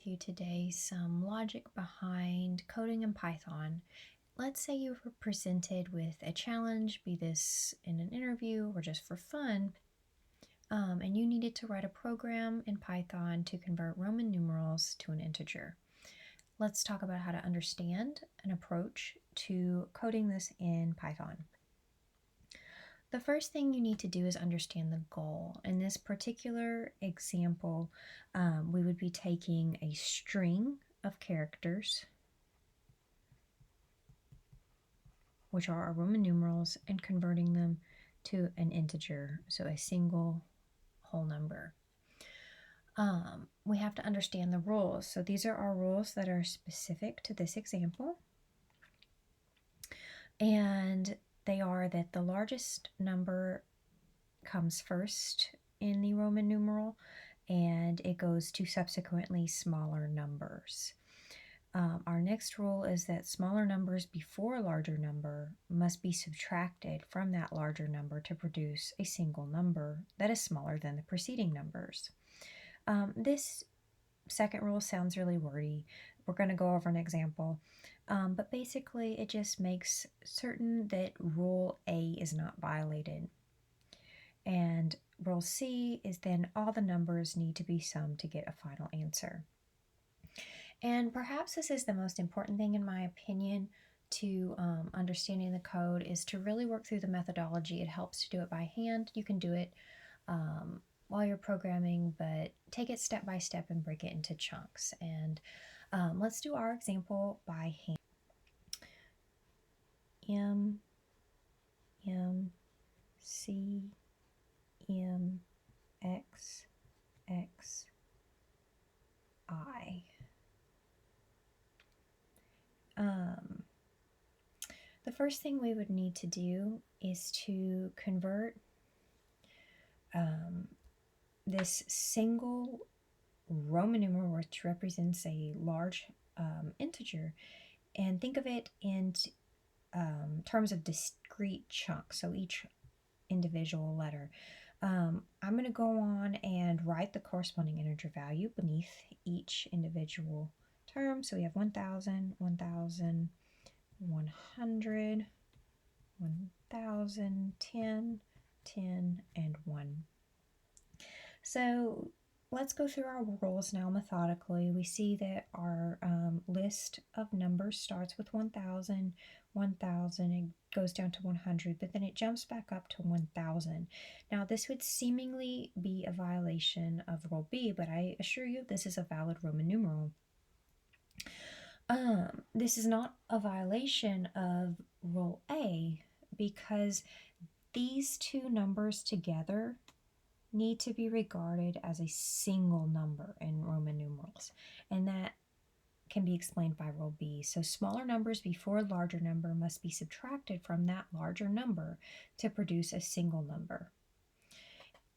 You today some logic behind coding in Python. Let's say you were presented with a challenge, be this in an interview or just for fun, and you needed to write a program in Python to convert Roman numerals to an integer. Let's talk about how to understand an approach to coding this in Python. The first thing you need to do is understand the goal. In this particular example, we would be taking a string of characters, which are our Roman numerals, and converting them to an integer, so a single whole number. We have to understand the rules. So these are our rules that are specific to this example. And they are that the largest number comes first in the Roman numeral, and it goes to subsequently smaller numbers. Our next rule is that smaller numbers before a larger number must be subtracted from that larger number to produce a single number that is smaller than the preceding numbers. This second rule sounds really wordy. We're going to go over an example, but basically it just makes certain that rule A is not violated. And rule C is then all the numbers need to be summed to get a final answer. And perhaps this is the most important thing, in my opinion, to understanding the code, is to really work through the methodology. It helps to do it by hand. You can do it while you're programming, but take it step by step and break it into chunks. And let's do our example by hand. M, C, M, X, X, I. The first thing we would need to do is to convert this single Roman numeral, which represents a large integer, and think of it in terms of discrete chunks, so each individual letter. I'm going to go on and write the corresponding integer value beneath each individual term. So we have 1,000, 1,000, 100, 1,000, 10, 10, and 1. So let's go through our rules now methodically. We see that our list of numbers starts with 1,000, 1,000, it goes down to 100, but then it jumps back up to 1,000. Now this would seemingly be a violation of rule B, but I assure you this is a valid Roman numeral. This is not a violation of rule A because these two numbers together need to be regarded as a single number in Roman numerals, and that can be explained by rule B. So smaller numbers before a larger number must be subtracted from that larger number to produce a single number.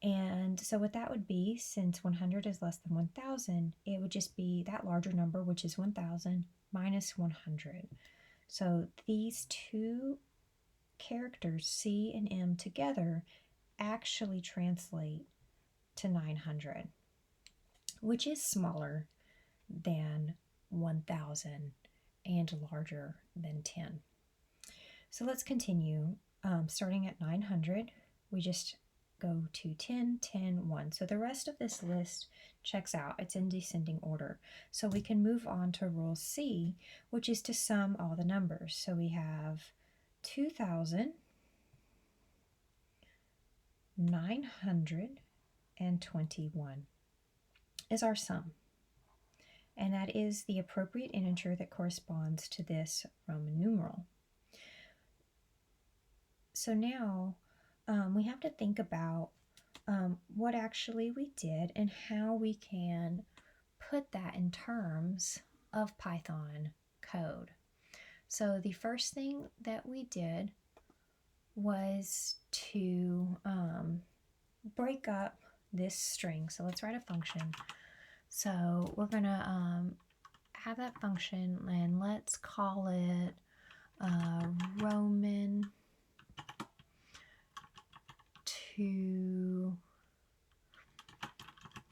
And so what that would be, since 100 is less than 1,000, it would just be that larger number, which is 1,000, minus 100. So these two characters, C and M, together actually translate to 900, which is smaller than 1,000 and larger than 10. So let's continue. Starting at 900, we just go to 10, 10, 1. So the rest of this list checks out. It's in descending order. So we can move on to rule C, which is to sum all the numbers. So we have 2,921 is our sum. And that is the appropriate integer that corresponds to this Roman numeral. So now we have to think about what actually we did and how we can put that in terms of Python code. So the first thing that we did was to break up this string. So let's write a function. So we're going to have that function, and let's call it Roman 2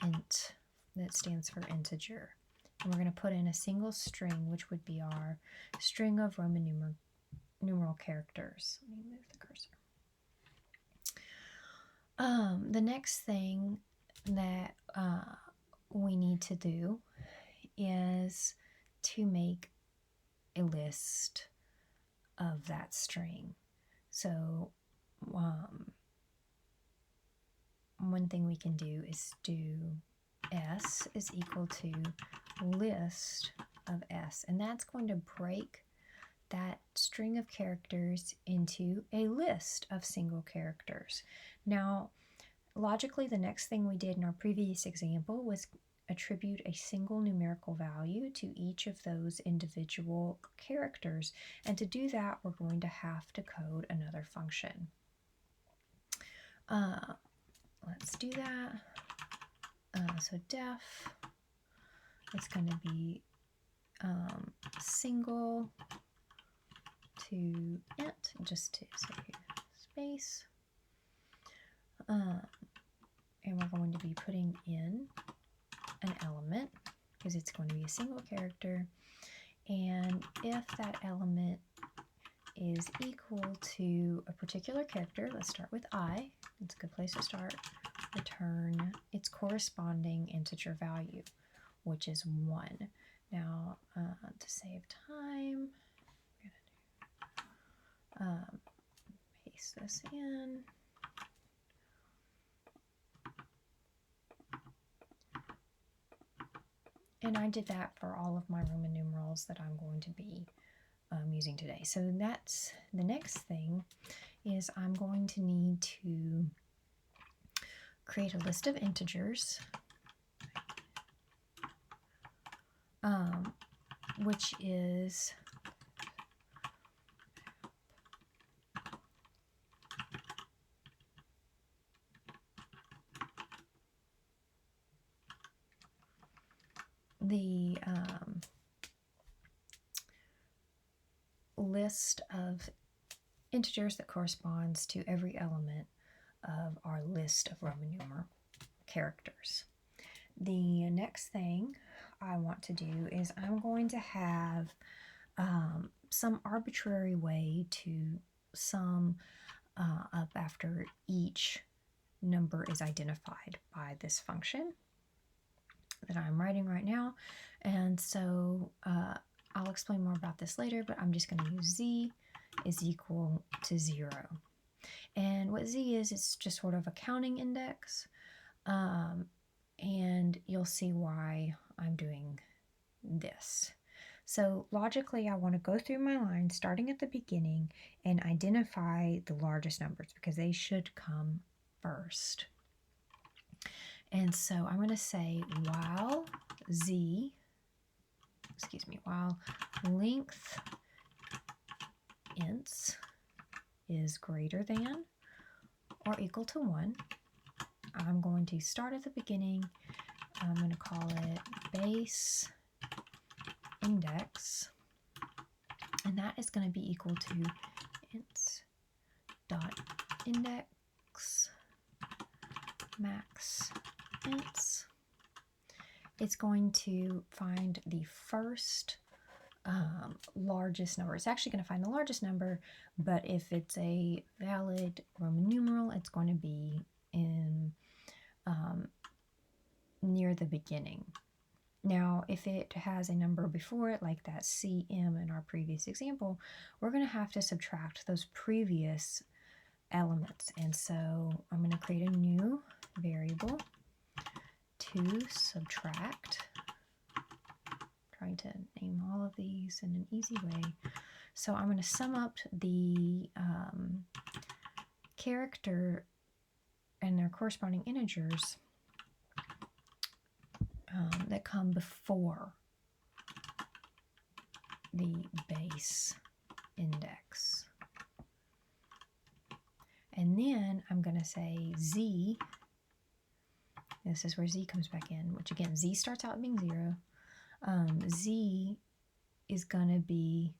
int. That stands for integer. And we're going to put in a single string, which would be our string of Roman numeral characters. Let me move the cursor. The next thing that we need to do is to make a list of that string. So one thing we can do is do S is equal to list of S, and that's going to break that string of characters into a list of single characters. Now, logically, the next thing we did in our previous example was attribute a single numerical value to each of those individual characters. And to do that, we're going to have to code another function. Let's do that. So def, it's going to be single to int, just to say space. And we're going to be putting in an element because it's going to be a single character. And if that element is equal to a particular character, let's start with I. It's a good place to start. Return its corresponding integer value, which is 1. Now, to save time, I'm going to paste this in. And I did that for all of my Roman numerals that I'm going to be using today. So that's the next thing is I'm going to need to create a list of integers, which is the list of integers that corresponds to every element of our list of Roman numeral characters. The next thing I want to do is I'm going to have some arbitrary way to sum up after each number is identified by this function that I'm writing right now. And so I'll explain more about this later, but I'm just going to use z is equal to 0. And what z is, it's just sort of a counting index. And you'll see why I'm doing this. So logically, I want to go through my line starting at the beginning and identify the largest numbers because they should come first. And so I'm going to say while while length ints is greater than or equal to 1, I'm going to start at the beginning. I'm going to call it base index, and that is going to be equal to ints dot index max ints. It's going to find the first largest number. It's actually going to find the largest number, but if it's a valid Roman numeral, it's going to be in near the beginning. Now, if it has a number before it, like that CM in our previous example, we're going to have to subtract those previous elements. And so I'm going to create a new variable to subtract. Trying to name all of these in an easy way. So I'm going to sum up the character and their corresponding integers that come before the base index. And then I'm going to say z, this is where z comes back in, which again, z starts out being 0. Z is going to be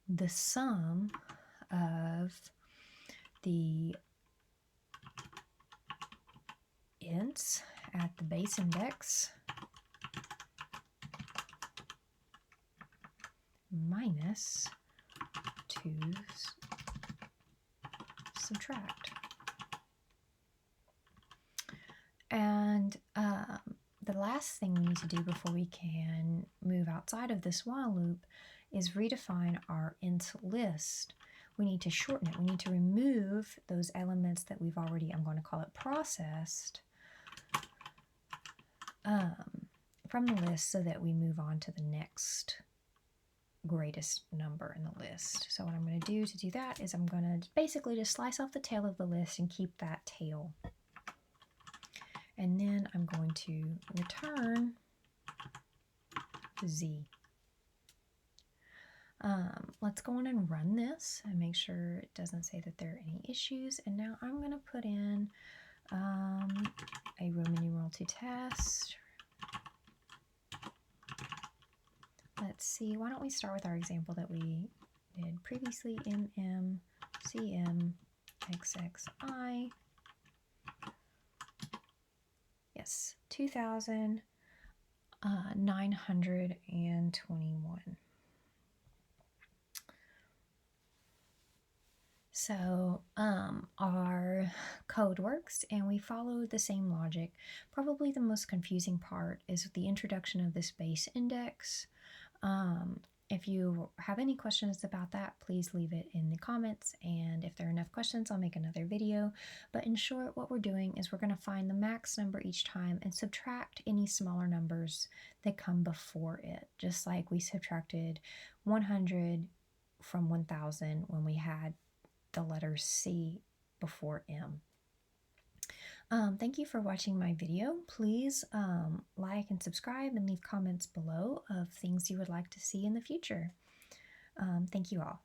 the sum of the ints at the base index us to subtract. And the last thing we need to do before we can move outside of this while loop is redefine our int list. We need to shorten it. We need to remove those elements that we've already, I'm going to call it processed, from the list so that we move on to the next greatest number in the list. So what I'm going to do that is I'm going to basically just slice off the tail of the list and keep that tail. And then I'm going to return z. Let's go on and run this and make sure it doesn't say that there are any issues. And now I'm going to put in a Roman numeral to test. Let's see, why don't we start with our example that we did previously, cm xxi. Yes, 2,921. So our code works and we follow the same logic. Probably the most confusing part is the introduction of this base index. If you have any questions about that, please leave it in the comments, and if there are enough questions, I'll make another video. But in short, what we're doing is we're going to find the max number each time and subtract any smaller numbers that come before it, just like we subtracted 100 from 1,000 when we had the letter C before M. Thank you for watching my video. Please like and subscribe and leave comments below of things you would like to see in the future. Thank you all.